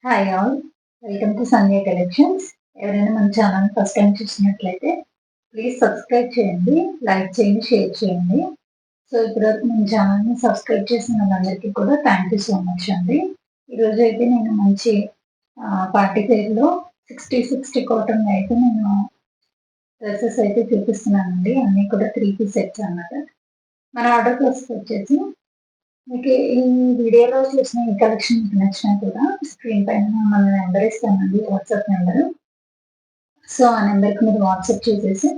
Hi all. Welcome to Sandhya collections. ఎవరైనా మన channel first time చూసినట్లయితే ప్లీజ్ సబ్స్క్రైబ్ చేయండి, లైక్ చేయండి, షేర్ చేయండి. సో ఇప్పటివరకు మన ఛానల్ని సబ్స్క్రైబ్ చేసిన వాళ్ళందరికీ కూడా థ్యాంక్ యూ సో మచ్ అండి. ఈరోజు అయితే నేను మంచి పార్టీ వేర్లో 60 కాటన్ అయితే నేను డ్రెస్సెస్ అయితే చూపిస్తున్నానండి. అన్నీ కూడా 3 పీస్ సెట్స్ అన్నమాట. మన ఆర్డర్ కాస్ట్ వచ్చేసి మీకు ఈ వీడియోలో చూసిన ఈ కలెక్షన్ మీకు నచ్చినా కూడా స్క్రీన్ పైన మన నెంబర్ ఇస్తానండి, వాట్సాప్ నెంబర్. సో ఆ నెంబర్కి మీరు వాట్సాప్ చేసేసి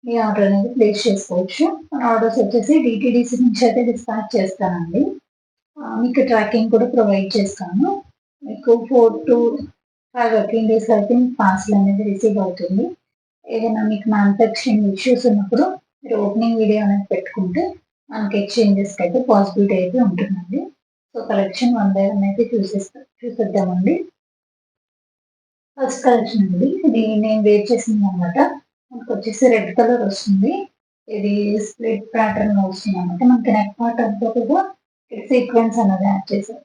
మీ ఆర్డర్ అనేది ప్లేస్ చేసుకోవచ్చు. మన ఆర్డర్స్ వచ్చేసి డిటీడీసీ నుంచి అయితే డిస్పాచ్ చేస్తానండి. మీకు ట్రాకింగ్ కూడా ప్రొవైడ్ చేస్తాను. మీకు 4 to 5 వర్కింగ్ డేస్ అయితే మీకు పార్సల్ అనేది రిసీవ్ అవుతుంది. ఏదైనా మీకు మ్యానుఫ్యాక్చరింగ్ ఇష్యూస్ ఉన్నప్పుడు మీరు ఓపెనింగ్ వీడియో అనేది పెట్టుకుంటే మనకి ఎక్స్చేంజెస్కి అయితే పాసిబిలిటీ అయితే ఉంటుందండి. సో కలెక్షన్ 1 by 1 అయితే చూసేద్దామండి. ఫస్ట్ కలెక్షన్ అండి, ఇది నేను వేర్ చేసింది అనమాట. మనకు వచ్చేసి రెడ్ కలర్ వస్తుంది. ఇది స్ప్లిట్ ప్యాటర్న్ వస్తుంది అనమాట. మనకి నెక్ పార్ట్ అంతా కూడా సీక్వెన్స్ అనేది యాడ్ చేశారు.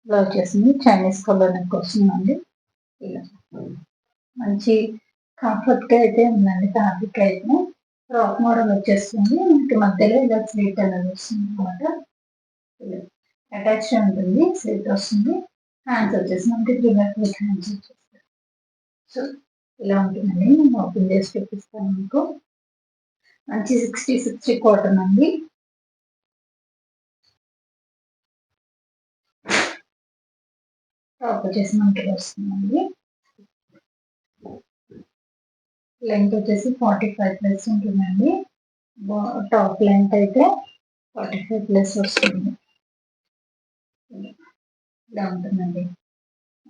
ఇలా వచ్చేసింది, చైనీస్ కలర్ నెక్ వస్తుందండి. ఇలా మంచి కంఫర్ట్ గా అయితే ఉందండి. ఫ్యాబ్రిక్ అయితే ఫ్రాక్ మోడల్ వచ్చేస్తుంది. మనకి మధ్యలో ఇలా స్లీట్ అనేది వస్తుంది అనమాట. అటాచ్ ఉంటుంది, స్లీట్ వస్తుంది. హ్యాండ్స్ వచ్చేసి మనకి 3/4 హ్యాండ్స్ వచ్చేస్తాయి. సో ఇలా ఉంటుందండి. నేను ఓపెన్ చేసి చూపిస్తాను మీకు. మంచి 60 కాటన్ అండి. టాప్ వచ్చేసి మనకి వస్తుందండి. లెంత్ వచ్చేసి 45+ ఉంటుందండి. టాప్ లెంత్ అయితే 45+ వస్తుంది. ఇలా ఉంటుందండి.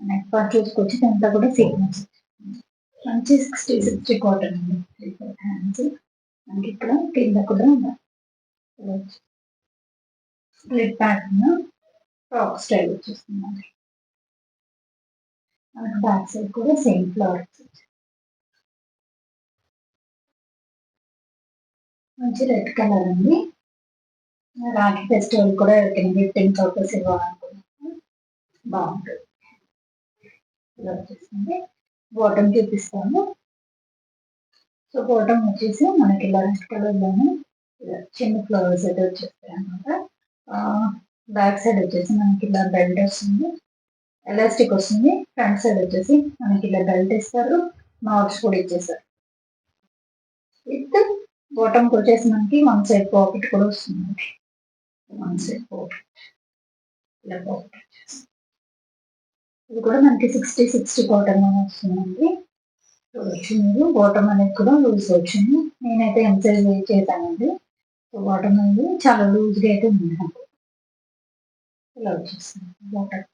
నెక్ పార్ట్ చూసుకొచ్చి అంతా కూడా సీక్వెన్స్ మంచి 60 కాటన్ అండి. హ్యాండ్స్ మనకి ఇక్కడ కింద కూడా స్ప్లిట్ ప్యాటర్న్ ఫ్రాక్ స్టైల్ వచ్చేస్తుందండి. మనకి బ్యాక్ సైడ్ కూడా సేమ్ ఫ్లవర్స్ మంచి రెడ్ కలర్ అండి. రాఖీ ఫెస్టివల్ కూడా ఎవరికైనా గిఫ్టింగ్ పర్పస్ ఇవ్వాలనుకుంటున్నాను, బాగుంటుంది. ఇలా వచ్చేసింది. బాటమ్ చూపిస్తాను. సో బాటమ్ వచ్చేసి మనకి ఇలా రెడ్ కలర్లోనే చిన్న ఫ్లవర్స్ అయితే వచ్చేస్తాయి అనమాట. బ్యాక్ సైడ్ వచ్చేసి మనకి ఇలా బెల్ట్ వస్తుంది, ఎలాస్టిక్ వస్తుంది. ఫ్రంట్ సైడ్ వచ్చేసి మనకి ఇలా బెల్ట్ ఇస్తారు, నాట్స్ కూడా ఇచ్చేసారు. విత్ బాటమ్కి వచ్చేసి మనకి 1 సైడ్ పాకెట్ కూడా వస్తుంది. 1 సైడ్ పాకెట్ ఇలా పాకెట్ వచ్చేసి ఇది కూడా మనకి 60 కాటన్ వస్తుందండి. చూడొచ్చు మీరు. బాటమ్ అనేది కూడా లూజ్ వచ్చింది. నేనైతే ఎంసైజ్ వేర్ చేశానండి. సో బాటమ్ అనేది చాలా లూజ్గా అయితే ఉంది నాకు. ఇలా వచ్చేస్తుంది బాటమ్.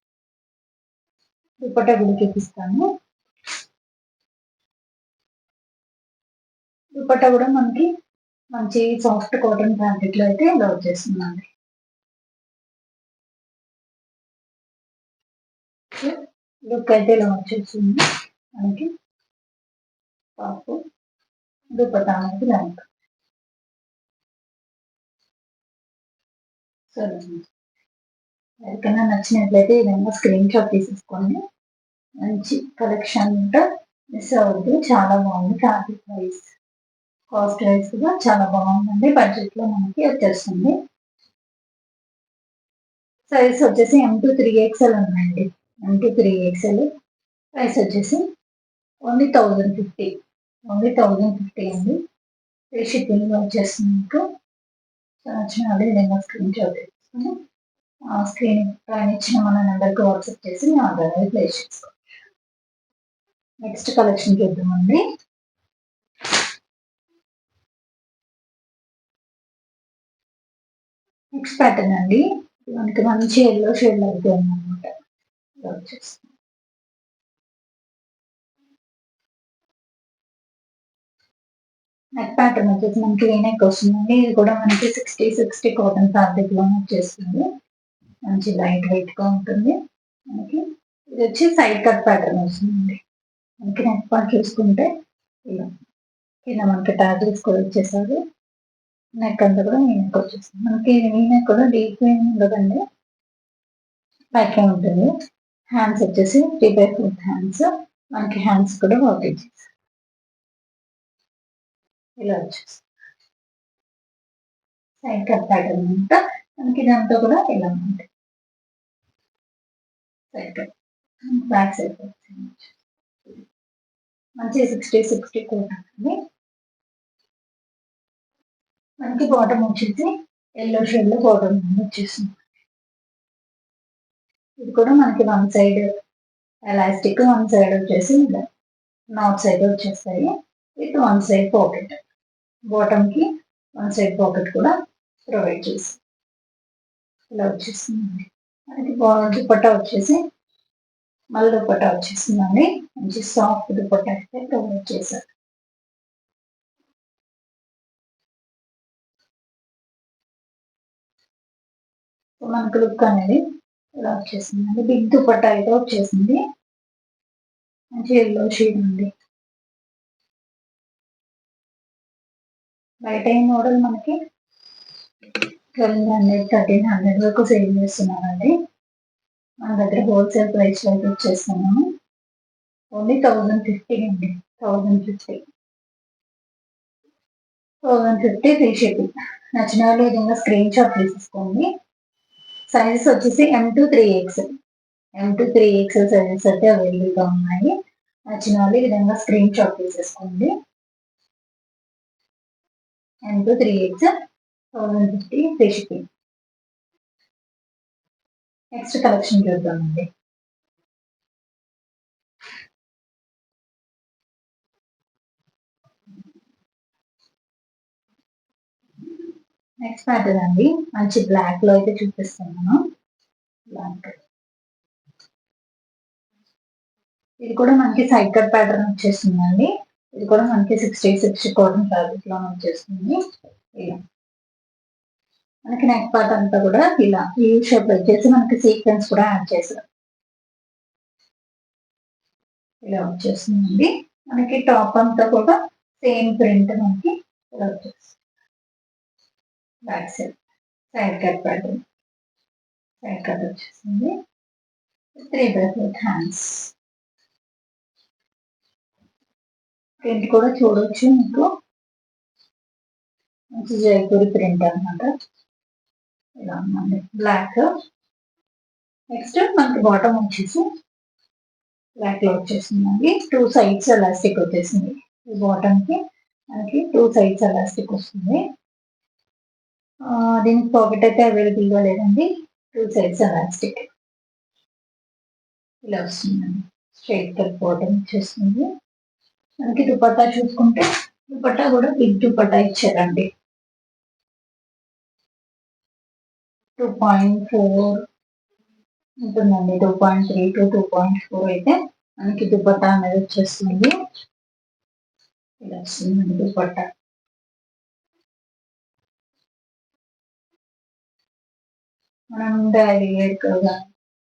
దుపట్టా కూడా చూపిస్తాను. దుపట్టా కూడా మనకి మంచి సాఫ్ట్ కాటన్ ఫ్యాబ్రిక్ లో అయితే ఇలా వచ్చేస్తుందండి. లుక్ అయితే ఇలా వచ్చేస్తుంది మనకి. టాప్ దుపట్టా అనేది ఇలా ఉంటుంది. సరే, ఎవరికైనా నచ్చినట్లయితే ఏదైనా స్క్రీన్ షాట్ తీసేసుకోండి. మంచి కలెక్షన్ ఉంటే మిస్ అవ్వద్దు. చాలా బాగుంది. ఫ్యాబ్రిక్ వైజ్, కాస్ట్ వైజ్ కూడా చాలా బాగుందండి. బడ్జెట్ లో మనకి వచ్చేస్తుంది. సైజ్ వచ్చేసి M to 3XL ఉన్నాయండి. M to 3XL. ప్రైస్ వచ్చేసి ఓన్లీ 1050. ఓన్లీ 1050 అండి. ఫ్రీ షిప్పింగ్ వచ్చేస్తుంది మీకు. నచ్చిన వాళ్ళు ఏదైనా స్క్రీన్ షాట్ తీసుకుని స్క్రీన్ పైన ఇచ్చిన మన నెంబర్కి వాట్సాప్ చేసి మీ ఆర్డర్ అనేది ప్లేస్ చేసుకోండి. నెక్స్ట్ కలెక్షన్ చూద్దామండి. నెక్స్ట్ ప్యాటర్న్ అండి. మనకి మంచి ఎల్లో షేడ్ అయితే ఉందన్నమాట. వచ్చేసి నెక్ ప్యాటర్న్ వచ్చేసి మనకి నెక్ వస్తుందండి. ఇది కూడా మనకి 60 కాటన్ ఫ్యాబ్రిక్ లో వచ్చేస్తుంది. మంచి లైట్ వెయిట్ గా ఉంటుంది మనకి. ఇది వచ్చి సైడ్ కట్ ప్యాటర్న్ వస్తుందండి. మనకి నెక్ పార్ట్ చూసుకుంటే ఇలా కింద మనకి ట్యాగిల్స్ కూడా వచ్చేసారు. నెక్ అంతా కూడా ఈ నెక్ వచ్చేస్తుంది. మనకి ఈ నెక్ కూడా డీప్ ఏమి ఉండదండి, పైకే ఉంటుంది. హ్యాండ్స్ వచ్చేసి 3/4 హ్యాండ్స్. మనకి హ్యాండ్స్ కూడా వర్క్ ఇచ్చేసి ఇలా వచ్చేసి సైడ్ కట్ ప్యాటర్న్ అంతా మనకి ఇదంతా కూడా ఇలా ఉంటుంది. సైడ్ కట్ బ్యాక్ సైడ్ మంచి 60 కోట్ ఉంటుంది. మనకి బాటమ్ వచ్చేసి ఎల్లో షేడ్ లో బాటమ్ వచ్చేసింది. ఇది కూడా మనకి one side elastic, one side వచ్చేసి నార్త్ సైడ్ వచ్చేస్తాయి with one side pocket. Bottom కి వన్ సైడ్ పాకెట్ కూడా ప్రొవైడ్ చేసి ఇలా వచ్చేసిందండి. మనకి దుపట్టా వచ్చేసి మళ్ళీ దుపట్టా వచ్చేసిందండి. మంచి సాఫ్ట్ దుపట్టా అయితే ప్రొవైడ్ చేశారు. మనకు లుక్ అనేది ఇలా వచ్చేసిందండి. బిగ్ దుపట్టా అయితే వచ్చేసింది. మంచి ఎల్లో షేడ్ ఉంది. బయట ఈ మోడల్ మనకి 1200, 1300 వరకు సేల్ చేస్తున్నారండి. మన దగ్గర హోల్సేల్ ప్రైస్ లో అయితే వచ్చేస్తున్నాము. ఓన్లీ 1050 అండి. 1050 ఫ్రీ షిప్పింగ్. నచ్చిన వాళ్ళు విధంగా స్క్రీన్ షాట్ తీసుకోండి. సైజెస్ వచ్చేసి M2 3XL. M2 3XL sizes అయితే అవైలబుల్ గా ఉన్నాయి. నచ్చిన వాళ్ళు ఈ విధంగా స్క్రీన్ షాట్ తీసేసుకోండి. M2 3XL 1050 free shipping. Next collection చూద్దామండి. నెక్స్ట్ ప్యాటర్న్ అండి. మంచి బ్లాక్ లో అయితే చూపిస్తున్నాను. బ్లాక్ ఇది కూడా మనకి సైడ్ కట్ ప్యాటర్న్ వచ్చేస్తుందండి. ఇది కూడా మనకి 60 కాటన్ ఫ్యాబ్రిక్ లో వచ్చేస్తుంది. ఇలా మనకి నెక్ పార్ట్ అంతా కూడా ఇలా ఈ షేప్ వచ్చేసి మనకి సీక్వెన్స్ కూడా యాడ్ చేశారు. ఇలా వచ్చేస్తుందండి. మనకి టాప్ అంతా కూడా సేమ్ ప్రింట్ మనకి ఇలా వచ్చేస్తుంది. Back side side cut pattern, side cut వచ్చేసింది. 3/4 హ్యాండ్స్. ప్రింట్ కూడా చూడొచ్చు మీకు. మంచి జైపూరి ప్రింట్ అనమాట. ఇలా ఉందండి బ్లాక్. నెక్స్ట్ మనకి బాటమ్ వచ్చేసి బ్లాక్ లో వచ్చేసిందండి. 2 సైడ్స్ ఎలాస్టిక్ వచ్చేసింది. ఈ బాటమ్ కి మనకి 2 సైడ్స్ ఎలాస్టిక్ వస్తుంది. దీనికి పాకెట్ అయితే అవైలబుల్ గా లేదండి. 2 సైడ్స్ ఎలాస్టిక్ ఇలా వస్తుందండి. స్ట్రైట్ కట్ బాటమ్ వచ్చేస్తుంది. మనకి దుపట్టా చూసుకుంటే దుపట్టా కూడా బిగ్ దుపట్టా ఇచ్చారండి. 2.4 ఉంటుందండి. 2.3 to 2.4 అయితే మనకి దుపట్టా అనేది వచ్చేస్తుంది. ఇలా వస్తుందండి దుపట్టా. మనం డైలీ వేర్ గా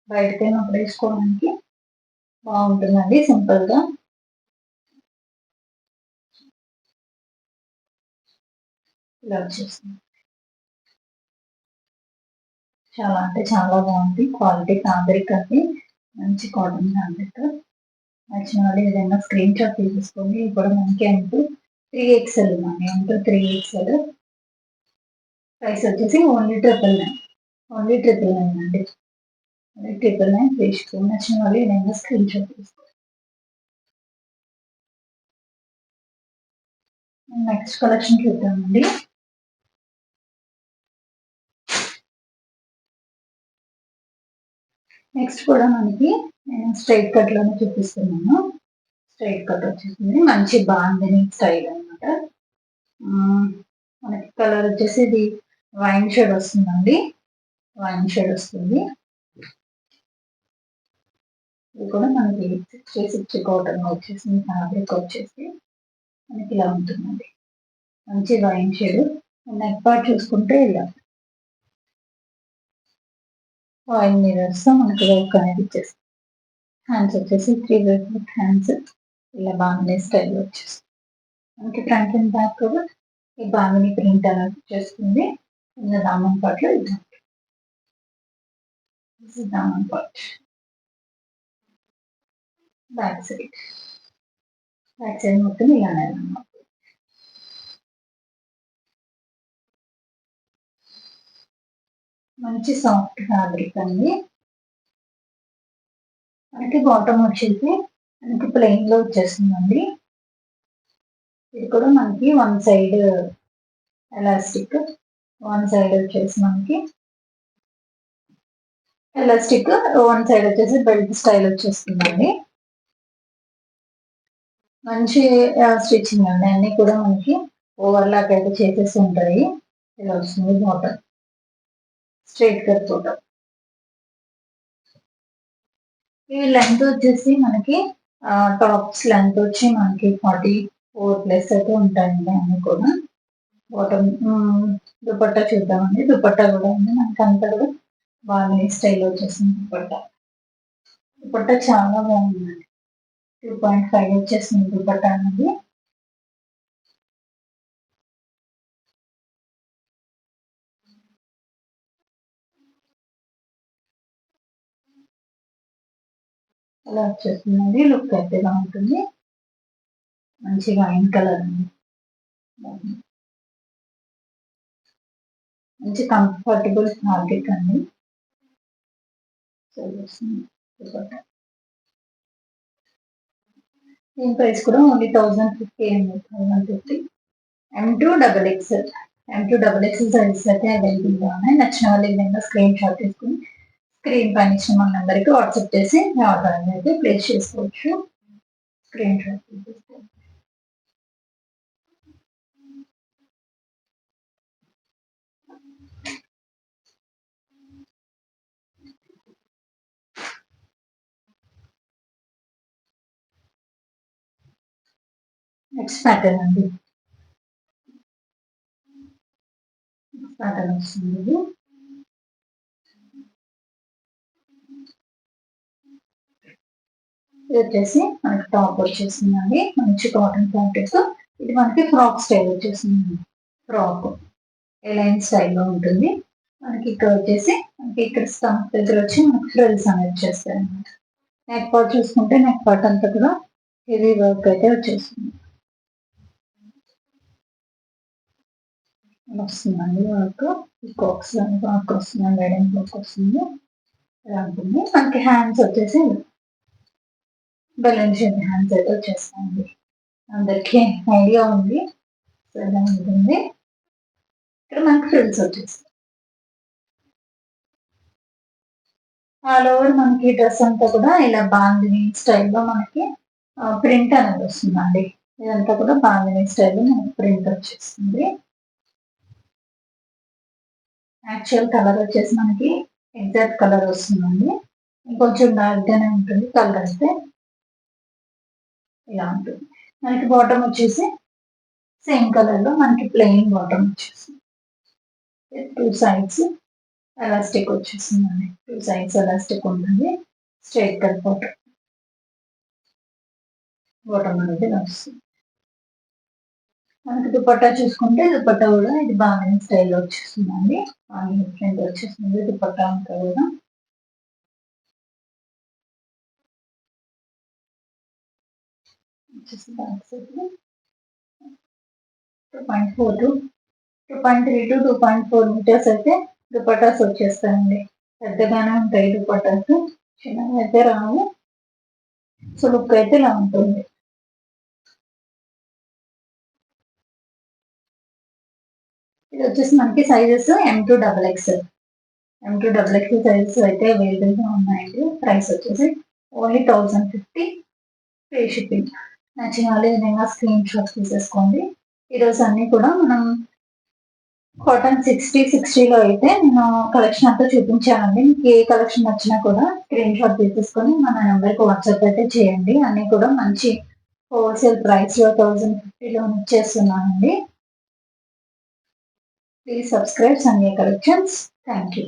బయటకు వెళ్ళినప్పుడు వేసుకోవడానికి బాగుంటుందండి. సింపుల్ గా ఇలా వచ్చేస్తుంది. చాలా అంటే చాలా బాగుంది. క్వాలిటీ ఫ్యాబ్రిక్ అది మంచి కాటన్ ఫ్యాబ్రిక్. నచ్చిన వాళ్ళు ఏదైనా స్క్రీన్ షాట్ తీసుకోండి. ఇప్పుడు మనకి M2 3XL ఉందండి. M2 3XL ప్రైస్ వచ్చేసి ఓన్లీ 999. ఓన్లీ 999 అండి. 999 ఫ్రీ షిప్పింగ్. నచ్చిన వాళ్ళు ఏదైనా స్క్రీన్ షాట్ తీసుకోండి. నెక్స్ట్ కలెక్షన్ చూద్దామండి. నెక్స్ట్ కూడా మనకి నేను స్ట్రైట్ కట్ లోనే చూపిస్తున్నాను. స్ట్రైట్ కట్ వచ్చేసింది. మంచి బాందిని స్టైల్ అనమాట. మనకి కలర్ వచ్చేసి ఇది వైన్ షేడ్ వస్తుందండి. వైన్ షేడ్ వస్తుంది. ఇది కూడా మనకి 60 కాటన్ వచ్చేసింది. ఫ్యాబ్రిక్ వచ్చేసి మనకి ఇలా ఉంటుందండి. మంచి వైన్ షేడ్. నెక్ పార్ట్ చూసుకుంటే ఇలా ఆయిల్ మిరర్స్ తో మనకి వర్క్ అనేది ఇచ్చేస్తుంది. హ్యాండ్స్ వచ్చేసి 3/4 హ్యాండ్స్ ఇలా బాగుంది స్టైల్ వచ్చేస్తుంది. మనకి ఫ్రంట్ అండ్ బ్యాక్ కూడా ఈ బాగుని ప్రింట్ అనేది వచ్చేస్తుంది. కింద దామన్ పార్ట్ లో ఇది దామన్ పార్ట్. బ్యాక్ సైడ్ మొత్తం ఇలానే అన్నమాట. మంచి సాఫ్ట్ ఫ్యాబ్రిక్ అండి. మనకి బాటమ్ వచ్చేసి మనకి ప్లెయిన్ లో వచ్చేస్తుందండి. ఇది కూడా మనకి one side elastic, one side వచ్చేసి మనకి ఎలాస్టిక్, వన్ సైడ్ వచ్చేసి బెల్ట్ స్టైల్ వచ్చేస్తుందండి. మంచి స్టిచ్చింగ్ అండి. అన్ని కూడా మనకి ఓవర్లాక్ అయితే చేసేసి ఉంటాయి. ఇలా వస్తుంది బాటమ్, స్ట్రైట్ కట్ బాటమ్. ఈ లెంత్ వచ్చేసి మనకి టాప్స్ లెంత్ వచ్చి మనకి 44+ అయితే ఉంటాయండి అన్ని కూడా. బాటమ్ దుపట్టా చూద్దామండి. దుపట్టా కూడా ఉంది మనకి, అంతా కూడా బాగా స్టైల్ వచ్చేసింది దుపట్టా. దుపట్టా చాలా బాగుందండి. 2.5 వచ్చేసింది దుపట్టా అనేది. అలా వచ్చేస్తుందండి. లుక్ అయితే ఇలా ఉంటుంది. మంచి వైన్ కలర్ అండి. మంచి కంఫర్టబుల్ ఫ్యాబ్రిక్ అండి. దీని ప్రైస్ కూడా ఓన్లీ 1050 అండి. 1050. M2XXL సైజెస్ అయితే అవైలబుల్గా ఉన్నాయి. నచ్చిన వాళ్ళు ఏదైనా స్క్రీన్ షాట్ తీసుకుని స్క్రీన్ పైన ఇచ్చిన మన నెంబర్కి వాట్సాప్ చేసి ఆర్డర్ అనేది ప్లేస్ చేసుకోవచ్చు. స్క్రీన్ షాట్ తీసుకోవచ్చు. నెక్స్ట్ ప్యాటర్న్ అండి. ప్యాటర్న్ వస్తుంది. ఇది వచ్చేసి మనకి టాప్ వచ్చేసిందండి. మంచి కాటన్ ఫ్యాబ్రిక్. ఇది మనకి ఫ్రాక్ స్టైల్ వచ్చేసింది. ఫ్రాక్ ఎలైన్ స్టైల్లో ఉంటుంది. మనకి ఇక్కడ వచ్చేసి మనకి ఇక్కడ స్టంప్ దగ్గర వచ్చి మనకి ఫ్రిల్స్ అనేది వచ్చేస్తాయి అనమాట. నెక్ పార్ట్ చూసుకుంటే నెక్ పార్ట్ అంతా కూడా హెవీ వర్క్ అయితే వచ్చేస్తుంది. వస్తుందండి వర్క్. కాక్స్ వర్క్ వస్తుంది, వెడింగ్ వర్క్ వస్తుంది. ఇలా ఉంటుంది. మనకి హ్యాండ్స్ వచ్చేసి బెలూన్ షేప్ హ్యాండ్స్ అయితే వచ్చేస్తాయండి. అందరికి ఐడియా ఉంది. ఇలా ఉంటుంది. ఇక్కడ మనకి ఫ్రిల్స్ వచ్చేస్తాయి. ఆల్ ఓవర్ మనకి డ్రెస్ అంతా కూడా ఇలా బాందిని స్టైల్లో మనకి ప్రింట్ అనేది వస్తుందండి. ఇదంతా కూడా బాందిని స్టైల్లో మనకి ప్రింట్ వచ్చేస్తుంది. యాక్చువల్ కలర్ వచ్చేసి మనకి ఎగ్జాక్ట్ కలర్ వస్తుందండి. ఇంకొంచెం డార్క్ గానే ఉంటుంది కలర్ అయితే. ఇలా ఉంటుంది. మనకి బాటమ్ వచ్చేసి సేమ్ కలర్ లో మనకి ప్లెయిన్ బాటమ్ వచ్చేసి 2 సైడ్స్ ఎలాస్టిక్ వచ్చేసిందండి. 2 సైడ్స్ ఎలాస్టిక్ ఉంటుంది. స్ట్రైట్ కట్ బాటమ్ అనేది ఇలా వస్తుంది. మనకి దుపట్టా చూసుకుంటే దుపట్టా కూడా ఇది బాగా స్టైల్లో వచ్చేస్తుందండి. బాగా డిఫరెంట్ వచ్చేస్తుంది దుపట్టా అంతా కూడా. వచ్చేసి back side 2.4 to 2.3 to 2.4 metres అయితే దుపట్టాస్ వచ్చేస్తాయండి. పెద్దగానే ఉంటాయి దుపట్టాస్, చిన్నగా అయితే రావు. సో లుక్ అయితే ఇలా ఉంటుంది. ఇది వచ్చేసి మనకి సైజెస్ M2XXL సైజెస్ అయితే అవైలబుల్ గా ఉన్నాయండి. ప్రైస్ వచ్చేసి ఓన్లీ 1050 ఫ్రీ షిప్పింగ్. నచ్చిన వాళ్ళు ఏదైనా స్క్రీన్ షాట్ తీసేసుకోండి. ఈరోజు అన్ని కూడా మనం కాటన్ 60లో అయితే నేను కలెక్షన్ అంతా చూపించానండి. మీకు ఏ కలెక్షన్ నచ్చినా కూడా స్క్రీన్ షాట్ తీసేసుకొని మన నెంబర్కి వాట్సాప్ అయితే చేయండి. అన్ని కూడా మంచి హోల్సేల్ ప్రైస్ లో 1050లో ఇచ్చేస్తున్నానండి. Please subscribe Sandhya collections. Thank you.